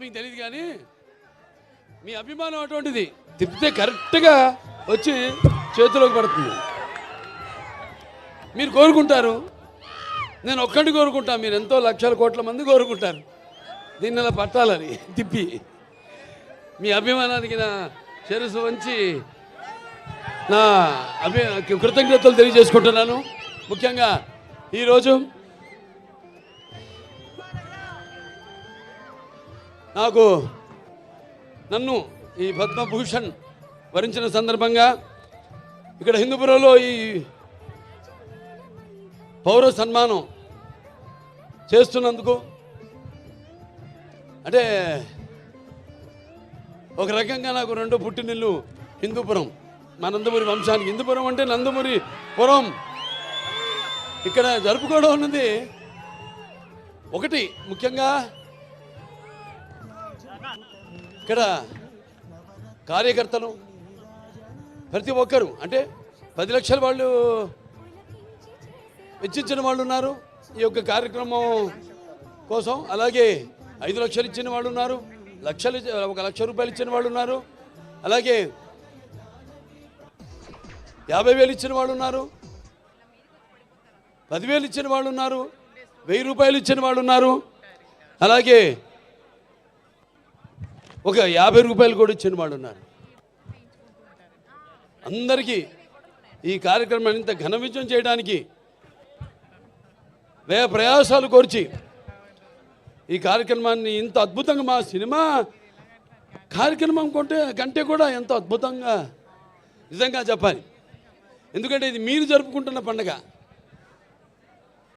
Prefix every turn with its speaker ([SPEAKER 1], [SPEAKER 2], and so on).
[SPEAKER 1] మీకు తెలియదు కానీ మీ అభిమానం అటువంటిది. తిప్పితే కరెక్ట్గా వచ్చి చేతిలోకి పడుతుంది. మీరు కోరుకుంటారు, నేను ఒక్కటి కోరుకుంటాను, మీరు ఎంతో లక్షల కోట్ల మంది కోరుకుంటారు దీన్ని ఇలా పట్టాలని. తిప్పి మీ అభిమానానికి నా శిరస్సు వంచి నా కృతజ్ఞతలు తెలియజేసుకుంటున్నాను. ముఖ్యంగా ఈరోజు నన్ను ఈ పద్మభూషణ్ వరించిన సందర్భంగా ఇక్కడ హిందూపురంలో ఈ పౌర సన్మానం చేస్తున్నందుకు, అంటే ఒక రకంగా నాకు రెండో పుట్టినిల్లు హిందూపురం, మా నందమూరి వంశానికి. హిందూపురం అంటే నందమూరి పురం. ఇక్కడ జరుపుకోవడం ఉన్నది ఒకటి. ముఖ్యంగా ఇక్కడ కార్యకర్తలు ప్రతి ఒక్కరు, అంటే 10 లక్షల వాళ్ళు వెచ్చించిన వాళ్ళు ఉన్నారు ఈ యొక్క కార్యక్రమం కోసం. అలాగే 5 లక్షలు ఇచ్చిన వాళ్ళు ఉన్నారు, 1 లక్ష రూపాయలు ఇచ్చిన వాళ్ళు ఉన్నారు, అలాగే 50,000 ఇచ్చిన వాళ్ళు ఉన్నారు, 10,000 ఇచ్చిన వాళ్ళు ఉన్నారు, 1000 రూపాయలు ఇచ్చిన వాళ్ళు ఉన్నారు, అలాగే 50 రూపాయలు కూడా ఇచ్చిన వాళ్ళు ఉన్నారు. అందరికీ ఈ కార్యక్రమాన్ని ఇంత ఘన విజయం చేయడానికి వ్యయ ప్రయాసాలు కోర్చి ఈ కార్యక్రమాన్ని ఇంత అద్భుతంగా, మా సినిమా కార్యక్రమం కంటే కూడా ఎంతో అద్భుతంగా నిజంగా చెప్పాలి. ఎందుకంటే ఇది మీరు జరుపుకుంటున్న పండుగ.